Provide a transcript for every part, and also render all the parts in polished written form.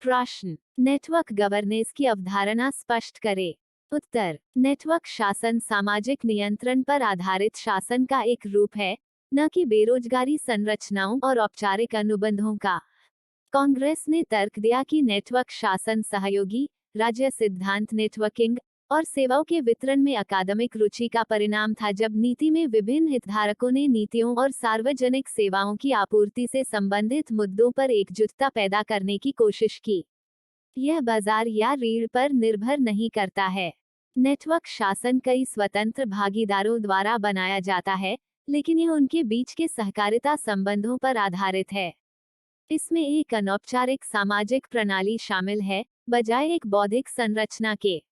प्रश्न, network governance की अवधारणा स्पष्ट करें। उत्तर, नेटवर्क शासन सामाजिक नियंत्रण पर आधारित शासन का एक रूप है, न कि बेरोजगारी संरचनाओं और औपचारिक अनुबंधों का। कांग्रेस ने तर्क दिया कि नेटवर्क शासन सहयोगी राज्य सिद्धांत नेटवर्किंग और सेवाओं के वितरण में अकादमिक रुचि का परिणाम था, जब नीति में विभिन्न हितधारकों ने नीतियों और सार्वजनिक सेवाओं की आपूर्ति से संबंधित मुद्दों पर एकजुटता पैदा करने की कोशिश की। यह बाजार या रीढ़ पर निर्भर नहीं करता है। नेटवर्क शासन कई स्वतंत्र भागीदारों द्वारा बनाया जाता है, लेकिन यह उनके बीच के सहकारिता संबंधों पर आधारित है। इसमें एक अनौपचारिक सामाजिक प्रणाली शामिल है, बजाय एक बौद्धिक संरचना के।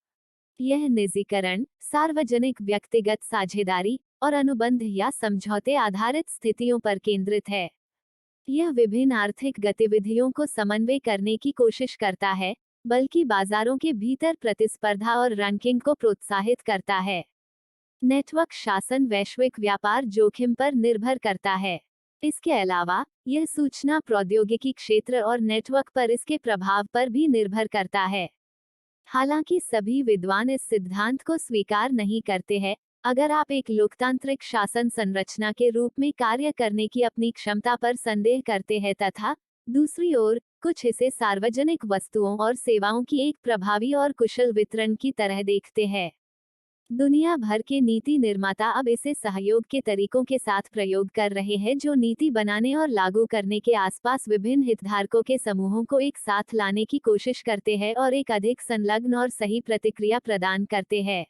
यह निजीकरण, सार्वजनिक व्यक्तिगत साझेदारी और अनुबंध या समझौते आधारित स्थितियों पर केंद्रित है। यह विभिन्न आर्थिक गतिविधियों को समन्वय करने की कोशिश करता है, बल्कि बाजारों के भीतर प्रतिस्पर्धा और रैंकिंग को प्रोत्साहित करता है। नेटवर्क शासन वैश्विक व्यापार जोखिम पर निर्भर करता है। इसके अलावा, यह सूचना प्रौद्योगिकी क्षेत्र और नेटवर्क पर इसके प्रभाव पर भी निर्भर करता है। हालांकि सभी विद्वान इस सिद्धांत को स्वीकार नहीं करते हैं। अगर आप एक लोकतांत्रिक शासन संरचना के रूप में कार्य करने की अपनी क्षमता पर संदेह करते हैं तथा दूसरी ओर कुछ इसे सार्वजनिक वस्तुओं और सेवाओं की एक प्रभावी और कुशल वितरण की तरह देखते हैं। दुनिया भर के नीति निर्माता अब इसे सहयोग के तरीकों के साथ प्रयोग कर रहे हैं, जो नीति बनाने और लागू करने के आसपास विभिन्न हितधारकों के समूहों को एक साथ लाने की कोशिश करते हैं और एक अधिक संलग्न और सही प्रतिक्रिया प्रदान करते हैं।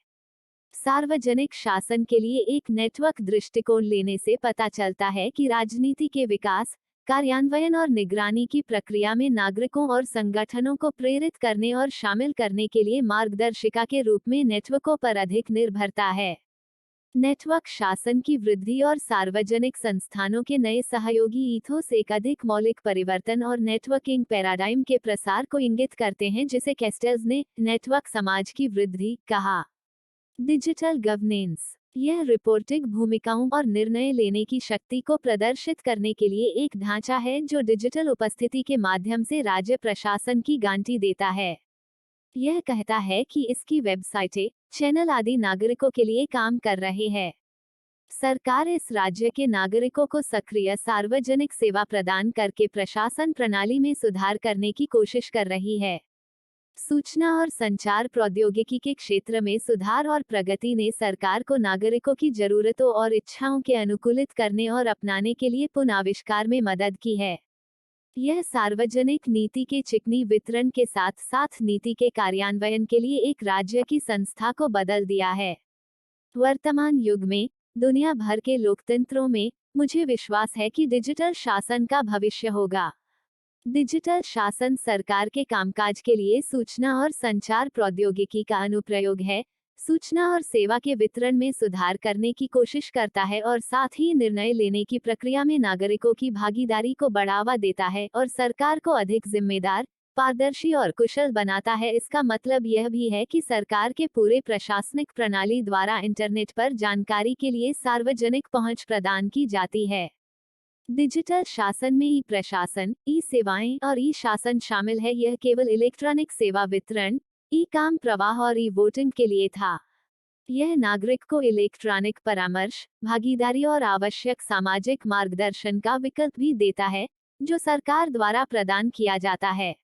सार्वजनिक शासन के लिए एक नेटवर्क दृष्टिकोण लेने से पता चलता है कि राजनीति के विकास, कार्यान्वयन और निगरानी की प्रक्रिया में नागरिकों और संगठनों को प्रेरित करने और शामिल करने के लिए मार्गदर्शिका के रूप में नेटवर्कों पर अधिक निर्भरता है। नेटवर्क शासन की वृद्धि और सार्वजनिक संस्थानों के नए सहयोगी ईथोस एक अधिक मौलिक परिवर्तन और नेटवर्किंग पैराडाइम के प्रसार को इंगित करते हैं, जिसे कैस्टेल्स ने नेटवर्क समाज की वृद्धि कहा। डिजिटल गवर्नेंस, यह रिपोर्टिंग भूमिकाओं और निर्णय लेने की शक्ति को प्रदर्शित करने के लिए एक ढांचा है जो डिजिटल उपस्थिति के माध्यम से राज्य प्रशासन की गारंटी देता है। यह कहता है कि इसकी वेबसाइटें, चैनल आदि नागरिकों के लिए काम कर रहे हैं। सरकार इस राज्य के नागरिकों को सक्रिय सार्वजनिक सेवा प्रदान करके प्रशासन प्रणाली में सुधार करने की कोशिश कर रही है। सूचना और संचार प्रौद्योगिकी के क्षेत्र में सुधार और प्रगति ने सरकार को नागरिकों की जरूरतों और इच्छाओं के अनुकूलित करने और अपनाने के लिए पुनराविष्कार में मदद की है। यह सार्वजनिक नीति के चिकनी वितरण के साथ साथ नीति के कार्यान्वयन के लिए एक राज्य की संस्था को बदल दिया है। वर्तमान युग में दुनिया भर के लोकतंत्रों में मुझे विश्वास है कि डिजिटल शासन का भविष्य होगा। डिजिटल शासन सरकार के कामकाज के लिए सूचना और संचार प्रौद्योगिकी का अनुप्रयोग है, सूचना और सेवा के वितरण में सुधार करने की कोशिश करता है और साथ ही निर्णय लेने की प्रक्रिया में नागरिकों की भागीदारी को बढ़ावा देता है और सरकार को अधिक जिम्मेदार, पारदर्शी और कुशल बनाता है। इसका मतलब यह भी है कि सरकार के पूरे प्रशासनिक प्रणाली द्वारा इंटरनेट पर जानकारी के लिए सार्वजनिक पहुंच प्रदान की जाती है। डिजिटल शासन में ई प्रशासन, ई सेवाएं और ई शासन शामिल है। यह केवल इलेक्ट्रॉनिक सेवा वितरण, ई काम प्रवाह और ई वोटिंग के लिए था। यह नागरिक को इलेक्ट्रॉनिक परामर्श, भागीदारी और आवश्यक सामाजिक मार्गदर्शन का विकल्प भी देता है, जो सरकार द्वारा प्रदान किया जाता है।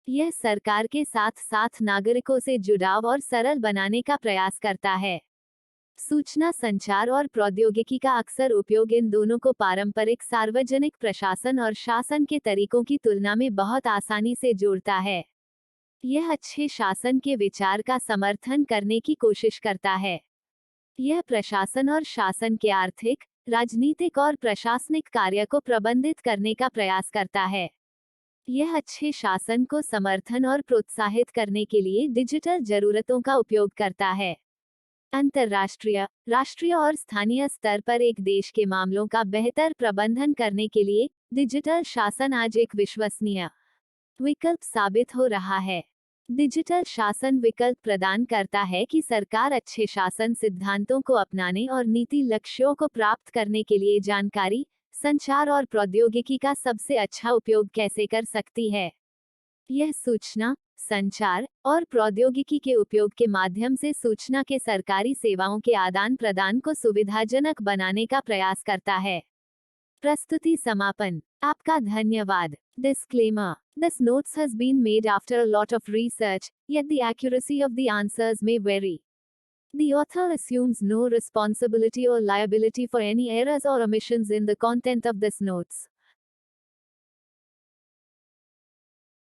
यह सरकार के साथ साथ नागरिकों से जुड़ाव और सरल बनाने का प्रयास करता है। सूचना संचार और प्रौद्योगिकी का अक्सर उपयोग इन दोनों को पारंपरिक सार्वजनिक प्रशासन और शासन के तरीकों की तुलना में बहुत आसानी से जोड़ता है। यह अच्छे शासन के विचार का समर्थन करने की कोशिश करता है। यह प्रशासन और शासन के आर्थिक, राजनीतिक और प्रशासनिक कार्य को प्रबंधित करने का प्रयास करता है। यह अच्छे शासन को समर्थन और प्रोत्साहित करने के लिए डिजिटल जरूरतों का उपयोग करता है। अंतर्राष्ट्रीय, राष्ट्रीय और स्थानीय स्तर पर एक देश के मामलों का बेहतर प्रबंधन करने के लिए डिजिटल शासन आज एक विश्वसनीय विकल्प साबित हो रहा है। डिजिटल शासन विकल्प प्रदान करता है कि सरकार अच्छे शासन सिद्धांतों को अपनाने और नीति लक्ष्यों को प्राप्त करने के लिए जानकारी, संचार और प्रौद्योगिकी का सबसे अच्छा उपयोग कैसे कर सकती है। यह सूचना, संचार और प्रौद्योगिकी के उपयोग के माध्यम से सूचना के सरकारी सेवाओं के आदान प्रदान को सुविधाजनक बनाने का प्रयास करता है। प्रस्तुति समापन। आपका धन्यवाद। Disclaimer. This notes has been made after a lot of research, yet the accuracy of the answers may vary. The author assumes no responsibility or liability for any errors or omissions in the content of this notes.